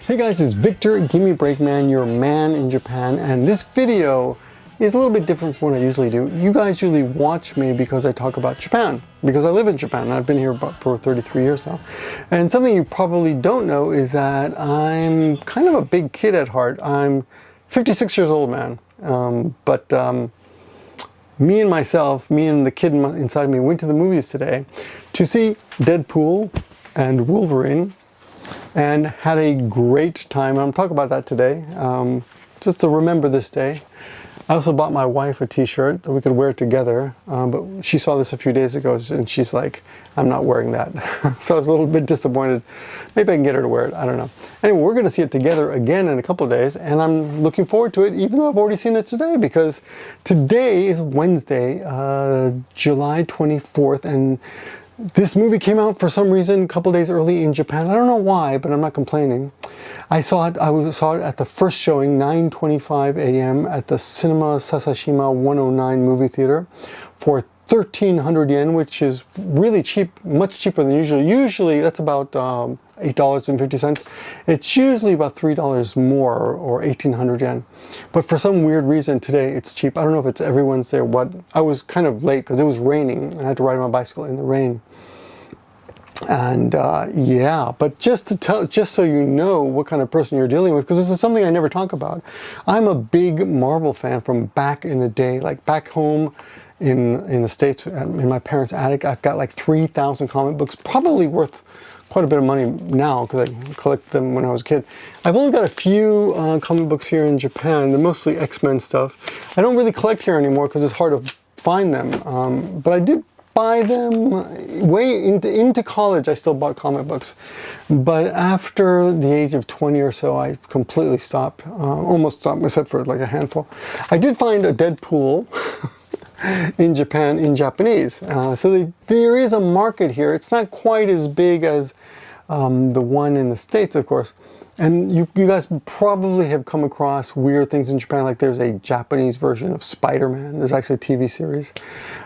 Hey guys, it's Victor, Gimmeabreakman, your man in Japan, and this video is a little bit different from what I usually do. You guys usually watch me because I talk about Japan, because I live in Japan, and I've been here for 33 years now. And something you probably don't know is that I'm kind of a big kid at heart. I'm 56 years old, man. Me and the kid inside me went to the movies today to see Deadpool and Wolverine, and had a great time. I'm talking about that today, just to remember this day. I also bought my wife a t-shirt that we could wear together, but she saw this a few days ago and she's like, I'm not wearing that. So I was a little bit disappointed. Maybe I can get her to wear it, I don't know. Anyway, we're gonna see it together again in a couple of days, and I'm looking forward to it, even though I've already seen it today, because today is Wednesday, July 24th, and this movie came out for some reason a couple days early in Japan. I don't know why, but I'm not complaining. I saw it at the first showing, 9:25 a.m. at the Cinema Sasashima 109 movie theater for 1,300 yen, which is really cheap, much cheaper than usually. Usually that's about $8.50. It's usually about $3 more, or 1,800 yen. But for some weird reason today it's cheap. I don't know if it's every Wednesday or what. I was kind of late because it was raining and I had to ride my bicycle in the rain. And yeah, but just so you know what kind of person you're dealing with, because this is something I never talk about. I'm a big Marvel fan from back in the day, like back home in the States, in my parents' attic. I've got like 3,000 comic books, probably worth quite a bit of money now because I collected them when I was a kid. I've only got a few comic books here in Japan. They're mostly X-Men stuff. I don't really collect here anymore because it's hard to find them, but I did buy them way into college. I still bought comic books, but after the age of 20 or so, I completely stopped, almost stopped, except for like a handful. I did find a Deadpool in Japan in Japanese, so there is a market here. It's not quite as big as the one in the States, of course. And you guys probably have come across weird things in Japan, like there's a Japanese version of Spider-Man. There's actually a TV series.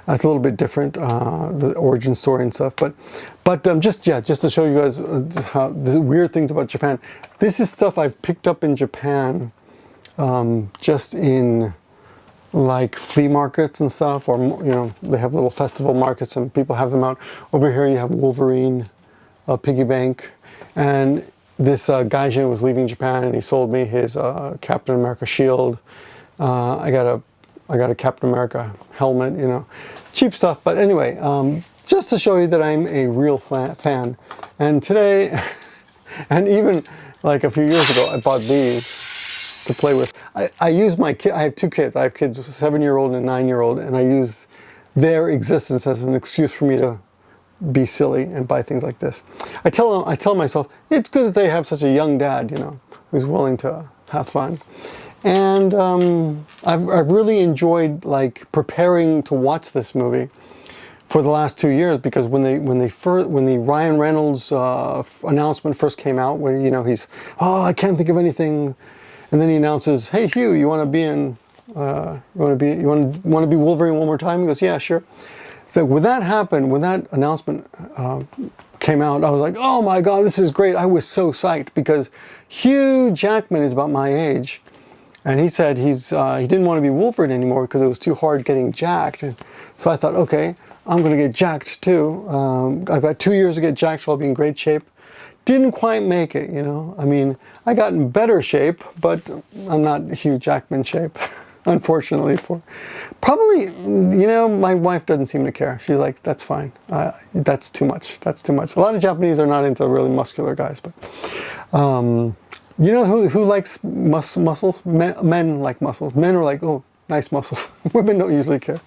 It's a little bit different, the origin story and stuff. But just to show you guys how the weird things about Japan. This is stuff I've picked up in Japan, just in like flea markets and stuff, or they have little festival markets and people have them out. Over here you have Wolverine, piggy bank, and this gaijin was leaving Japan and he sold me his Captain America shield. I got a Captain America helmet, cheap stuff. But anyway, just to show you that I'm a real fan. And today, and even like a few years ago, I bought these to play with. I use my kid. I have two kids. I have kids, a 7-year-old and a 9-year-old, and I use their existence as an excuse for me to be silly and buy things like this. I tell myself it's good that they have such a young dad, who's willing to have fun. And I've really enjoyed like preparing to watch this movie for the last 2 years, because when the Ryan Reynolds announcement first came out, where he's, I can't think of anything, and then he announces, hey Hugh, you want to be in you want to be Wolverine one more time? He goes, yeah, sure. So when that happened, when that announcement came out, I was like, oh my God, this is great. I was so psyched, because Hugh Jackman is about my age. And he said he didn't want to be Wolverine anymore because it was too hard getting jacked. And so I thought, okay, I'm going to get jacked too. I've got 2 years to get jacked, so I'll be in great shape. Didn't quite make it, I mean, I got in better shape, but I'm not Hugh Jackman shape. Unfortunately, probably, my wife doesn't seem to care. She's like, that's fine. That's too much. That's too much. A lot of Japanese are not into really muscular guys, but who likes muscles? Men like muscles. Men are like, oh, nice muscles. Women don't usually care.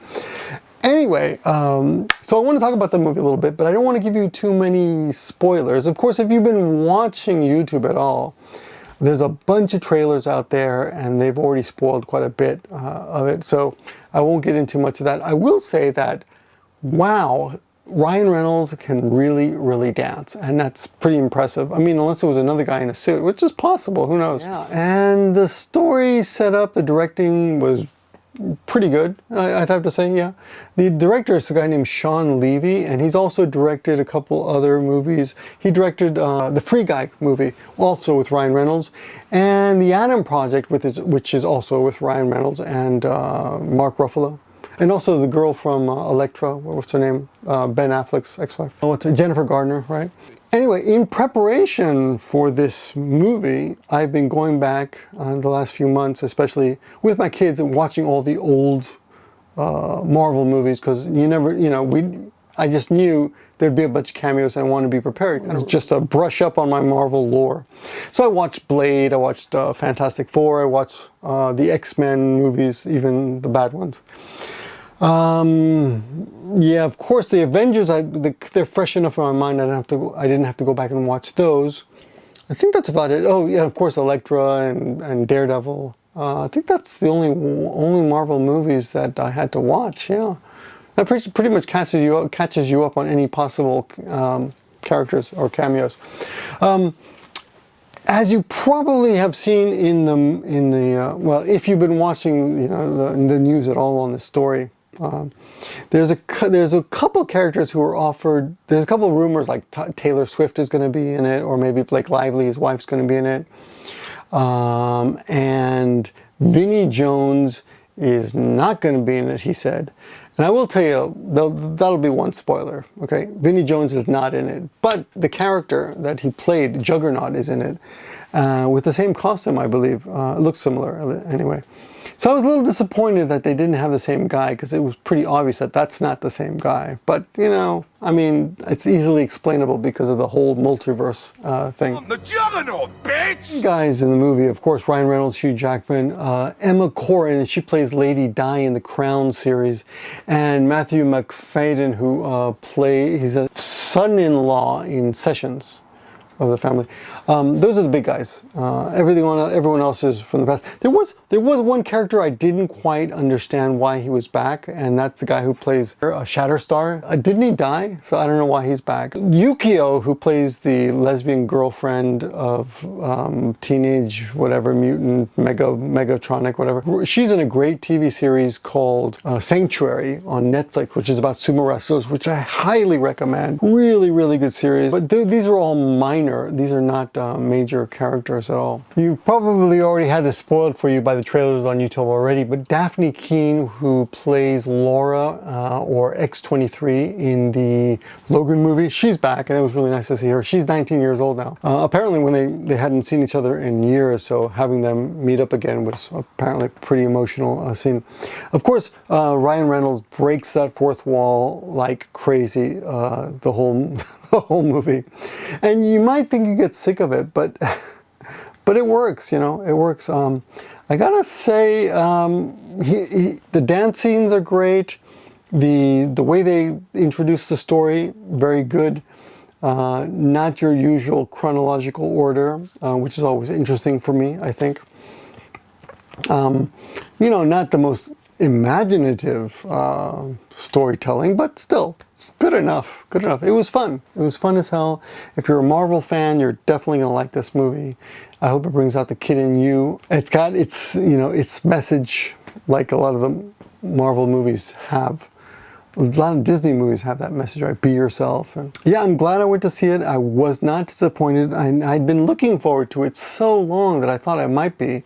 Anyway, so I want to talk about the movie a little bit, but I don't want to give you too many spoilers. Of course, if you've been watching YouTube at all, there's a bunch of trailers out there, and they've already spoiled quite a bit of it, so I won't get into much of that. I will say that, wow, Ryan Reynolds can really, really dance, and that's pretty impressive. I mean, unless it was another guy in a suit, which is possible, who knows? Yeah. And the story set up, the directing was pretty good, I'd have to say, yeah. The director is a guy named Sean Levy, and he's also directed a couple other movies. He directed the Free Guy movie, also with Ryan Reynolds, and The Adam Project, which is also with Ryan Reynolds and Mark Ruffalo. And also the girl from Elektra, what's her name? Ben Affleck's ex-wife. Oh, what's her? Jennifer Gardner, right? Anyway, in preparation for this movie, I've been going back the last few months, especially with my kids, and watching all the old Marvel movies, because I just knew there'd be a bunch of cameos and I wanted to be prepared, just to brush up on my Marvel lore. So I watched Blade, I watched Fantastic Four, I watched the X-Men movies, even the bad ones. Yeah, of course, the Avengers, they're fresh enough in my mind. I didn't have to go back and watch those. I think that's about it. Oh, yeah, of course, Elektra and Daredevil. I think that's the only Marvel movies that I had to watch. Yeah, that pretty much catches you up on any possible characters or cameos. As you probably have seen in the well, if you've been watching the news at all on this story. There's a couple characters who are offered. There's a couple rumors like Taylor Swift is going to be in it, or maybe Blake Lively, his wife's going to be in it, and Vinnie Jones is not going to be in it, he said. And I will tell you, that'll be one spoiler. Okay, Vinnie Jones is not in it, but the character that he played, Juggernaut, is in it with the same costume, I believe. It looks similar anyway. So I was a little disappointed that they didn't have the same guy, because it was pretty obvious that that's not the same guy. But, I mean, it's easily explainable because of the whole multiverse thing. I'm the Juggernaut, bitch! Guys in the movie, of course, Ryan Reynolds, Hugh Jackman, Emma Corrin, she plays Lady Di in the Crown series, and Matthew McFadden, who he's a son-in-law in Sessions of the family. Those are the big guys. Everyone else is from the past. There was one character I didn't quite understand why he was back, and that's the guy who plays Shatterstar. Didn't he die? So I don't know why he's back. Yukio, who plays the lesbian girlfriend of teenage whatever mutant Megatronic whatever. She's in a great TV series called Sanctuary on Netflix, which is about sumo wrestlers, which I highly recommend. Really, really good series. But these are all minor. These are not major characters at all. You've probably already had this spoiled for you by the trailers on YouTube already, but Daphne Keane, who plays Laura or X-23 in the Logan movie, she's back, and it was really nice to see her. She's 19 years old now. Apparently when they hadn't seen each other in years, so having them meet up again was apparently a pretty emotional scene. Of course, Ryan Reynolds breaks that fourth wall like crazy the whole movie, and you might think you get sick of it, but it works, it works. I gotta say, the dance scenes are great. The way they introduce the story, very good. Not your usual chronological order, which is always interesting for me, I think. Not the most imaginative storytelling, but still good enough. It was fun. It was fun as hell. If you're a Marvel fan, you're definitely gonna like this movie. I hope it brings out the kid in you. It's got its message, like a lot of the Marvel movies have. A lot of Disney movies have that message, right? Be yourself. And yeah, I'm glad I went to see it. I was not disappointed. I'd been looking forward to it so long that I thought I might be,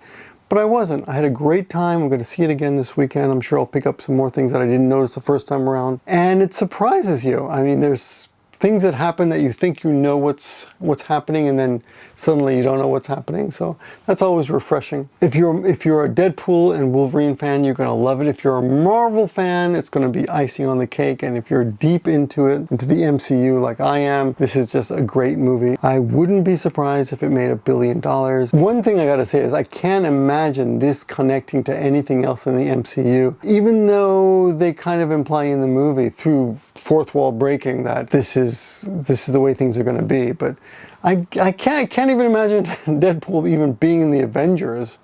but I wasn't. I had a great time. I'm going to see it again this weekend. I'm sure I'll pick up some more things that I didn't notice the first time around. And it surprises you. I mean, there's things that happen that you think you know what's happening, and then suddenly you don't know what's happening. So that's always refreshing. If you're a Deadpool and Wolverine fan, you're gonna love it. If you're a Marvel fan, it's gonna be icing on the cake. And if you're deep into it, into the MCU like I am, this is just a great movie. I wouldn't be surprised if it made $1 billion. One thing I gotta say is I can't imagine this connecting to anything else in the MCU, even though they kind of imply in the movie through fourth wall breaking that this is the way things are going to be. But I can't even imagine Deadpool even being in the Avengers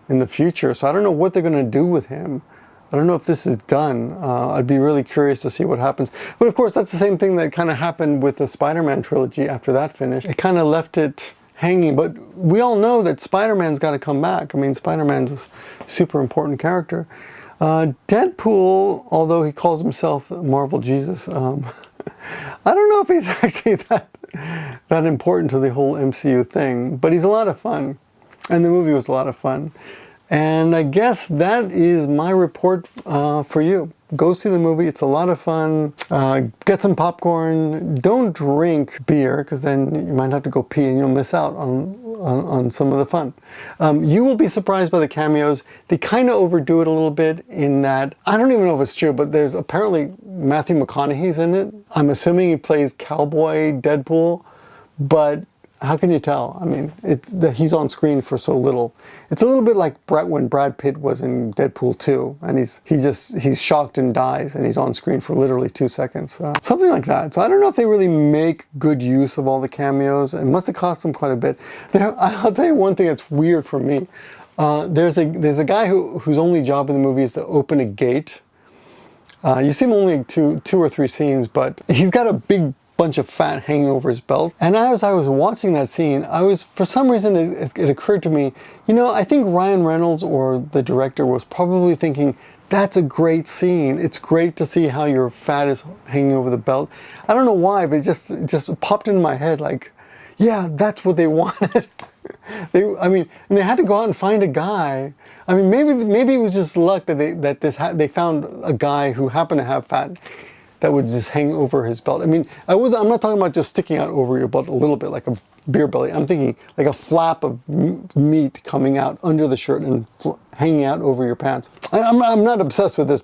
in the future. So I don't know what they're going to do with him. I don't know if this is done. I'd be really curious to see what happens. But of course, that's the same thing that kind of happened with the Spider-Man trilogy after that finished. It kind of left it hanging. But we all know that Spider-Man's got to come back. I mean, Spider-Man's a super important character. Deadpool, although he calls himself Marvel Jesus, I don't know if he's actually that important to the whole MCU thing, but he's a lot of fun, and the movie was a lot of fun. And I guess that is my report for you. Go see the movie. It's a lot of fun. Get some popcorn. Don't drink beer, because then you might have to go pee and you'll miss out on some of the fun. You will be surprised by the cameos. They kind of overdo it a little bit in that, I don't even know if it's true, but there's apparently Matthew McConaughey's in it. I'm assuming he plays Cowboy Deadpool, but how can you tell? I mean, he's on screen for so little. It's a little bit like when Brad Pitt was in Deadpool 2, and he's shocked and dies, and he's on screen for literally 2 seconds. Something like that. So I don't know if they really make good use of all the cameos. It must have cost them quite a bit. I'll tell you one thing that's weird for me. There's a guy whose only job in the movie is to open a gate. You see him only two or three scenes, but he's got a big bunch of fat hanging over his belt. And as I was watching that scene, for some reason it occurred to me, you know, I think Ryan Reynolds or the director was probably thinking, that's a great scene. It's great to see how your fat is hanging over the belt. I don't know why, but it just popped into my head like, yeah, that's what they wanted. And they had to go out and find a guy. I mean, maybe it was just luck that they found a guy who happened to have fat that would just hang over his belt. I mean, I'm not talking about just sticking out over your belt a little bit like a beer belly. I'm thinking like a flap of meat coming out under the shirt and hanging out over your pants. I'm not obsessed with this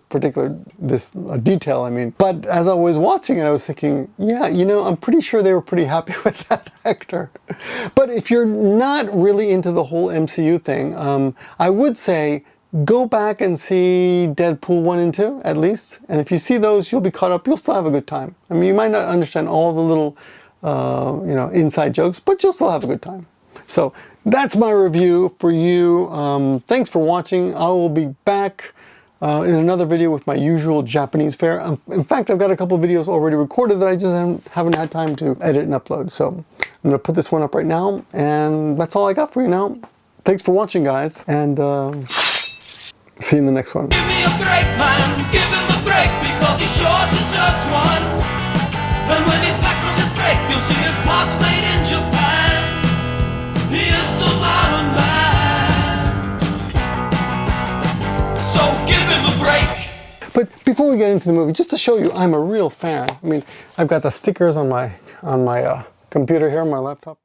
detail, I mean, but as I was watching it, I was thinking, yeah, you know, I'm pretty sure they were pretty happy with that actor. But if you're not really into the whole MCU thing, I would say, go back and see Deadpool 1 and 2, at least. And if you see those, you'll be caught up. You'll still have a good time. I mean, you might not understand all the little, inside jokes, but you'll still have a good time. So that's my review for you. Thanks for watching. I will be back in another video with my usual Japanese fare. In fact, I've got a couple of videos already recorded that I just haven't had time to edit and upload. So I'm going to put this one up right now, and that's all I got for you now. Thanks for watching, guys, and see you in the next one. Give me a break, man. Give him a break, because he sure deserves one. And when he's back from his break, you'll see his parts made in Japan. He is the modern man. So give him a break. But before we get into the movie, just to show you I'm a real fan. I mean, I've got the stickers on my computer here on my laptop.